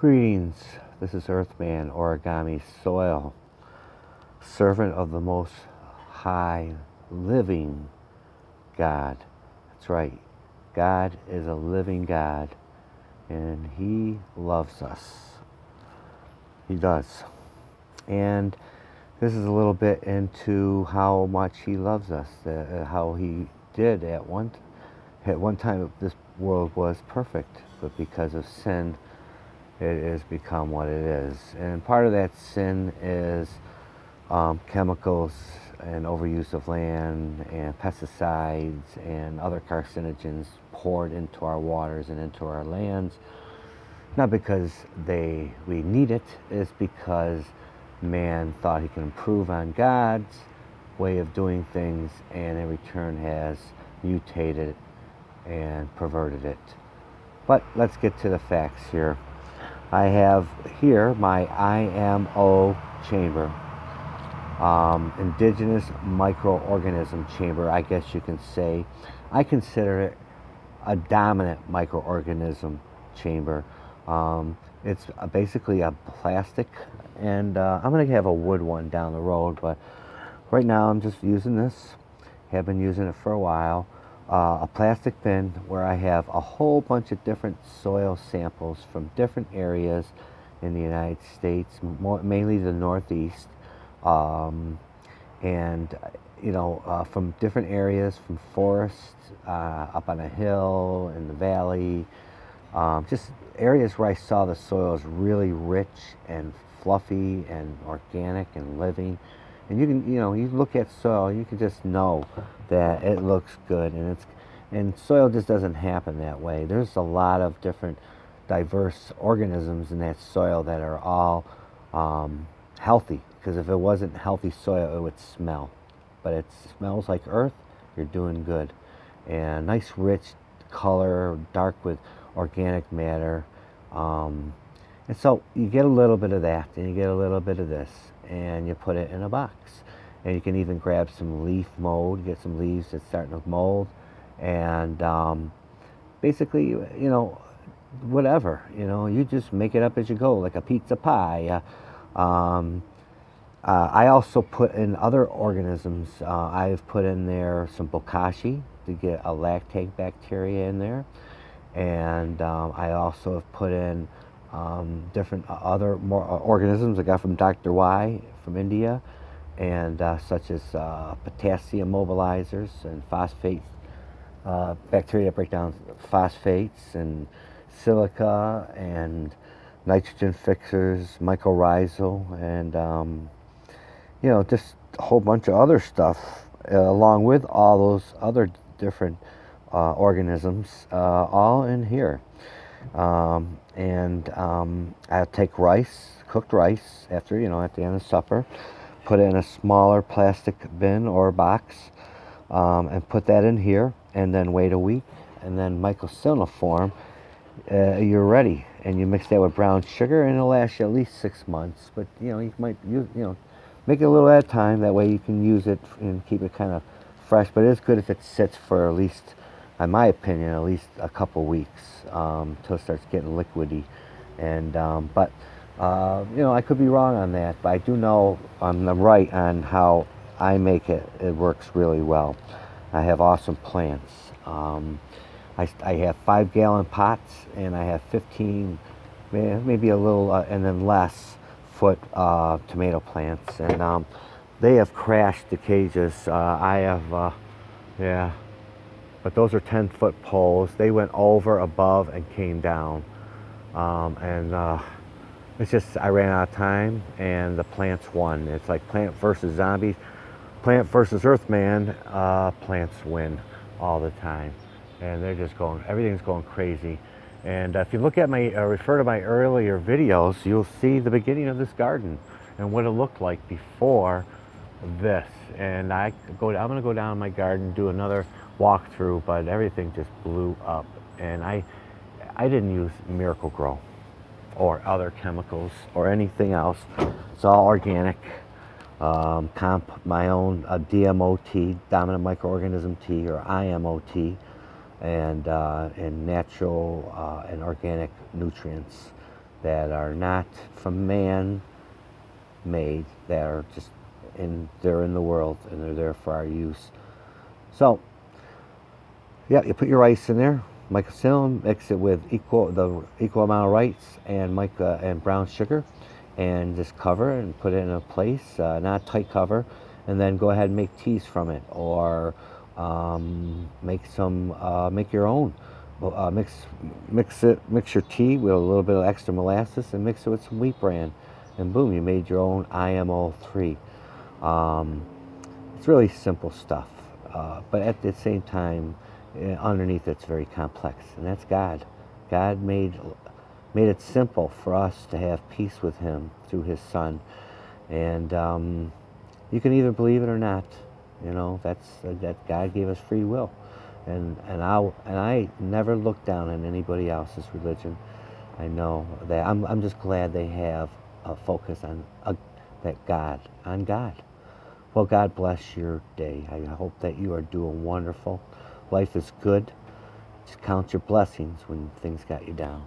Greetings, this is Earthman Origami Soil, servant of the Most High Living God. That's right, God is a living God, and He loves us. He does. And this is a little bit into how much He loves us, how He did at one time this world was perfect, but because of sin, it has become what it is. And part of that sin is chemicals and overuse of land and pesticides and other carcinogens poured into our waters and into our lands. Not because we need it, it's because man thought he could improve on God's way of doing things, and in return has mutated and perverted it. But let's get to the facts here. I have here my IMO chamber, indigenous microorganism chamber, I guess you can say. I consider it a dominant microorganism chamber. It's basically a plastic, and I'm going to have a wood one down the road, but right now I'm just using this. Have been using it for a while. A plastic bin where I have a whole bunch of different soil samples from different areas in the United States, mainly the Northeast, and from different areas, from forests, up on a hill, in the valley, just areas where I saw the soil is really rich and fluffy and organic and living. And you can, you look at soil, you can just know that it looks good, and soil just doesn't happen that way. There's a lot of different diverse organisms in that soil that are all healthy, because if it wasn't healthy soil, it would smell. But it smells like earth, you're doing good. And nice rich color, dark with organic matter. And so you get a little bit of that, and you get a little bit of this, and you put it in a box. And you can even grab some leaf mold, get some leaves that's starting to mold, and basically, whatever, you just make it up as you go, like a pizza pie. I also put in other organisms. I've put in there some bokashi to get a lactate bacteria in there, and I also have put in different other more organisms I got from Dr. Y from India, and such as potassium mobilizers and phosphate bacteria that break down phosphates, and silica and nitrogen fixers, mycorrhizal, and just a whole bunch of other stuff along with all those other different organisms all in here. I'll take rice, cooked rice, after, at the end of supper, put it in a smaller plastic bin or box, and put that in here, and then wait a week, and then mycelium, you're ready. And you mix that with brown sugar, and it'll last you at least 6 months. But you might make it a little at a time. That way you can use it and keep it kind of fresh. But it's good if it sits for at least, in my opinion, at least a couple weeks till it starts getting liquidy. And I could be wrong on that, but I do know I'm right on how I make it. It works really well. I have awesome plants. I have 5-gallon pots, and I have 15, maybe a little, and then less foot tomato plants, and they have crashed the cages. I have, but those are 10-foot poles. They went over, above, and came down, it's just I ran out of time, and the plants won. It's like plant versus zombies, plant versus Earthman. Plants win all the time, and they're just everything's going crazy. And if you look at refer to my earlier videos, you'll see the beginning of this garden and what it looked like before this. And I'm going to go down in my garden, do another walkthrough, but everything just blew up. And I didn't use Miracle Grow or other chemicals or anything else. It's all organic. My own DMO tea, dominant microorganism tea, or IMO tea, and natural and organic nutrients that are not from man made, that are just they're in the world and they're there for our use. So, yeah, you put your rice in there, microcillium, mix it with the equal amount of rice and brown sugar, and just cover it and put it in a place, not a tight cover, and then go ahead and make teas from it, or make your own. Mix your tea with a little bit of extra molasses, and mix it with some wheat bran, and boom, you made your own IMO3. Um, it's really simple stuff, but at the same time, underneath it's very complex, and that's God. God made it simple for us to have peace with Him through His Son, and you can either believe it or not. You know, that God gave us free will, and I never look down on anybody else's religion. I know that I'm just glad they have a focus on on God. Well, God bless your day. I hope that you are doing wonderful. Life is good. Just count your blessings when things got you down.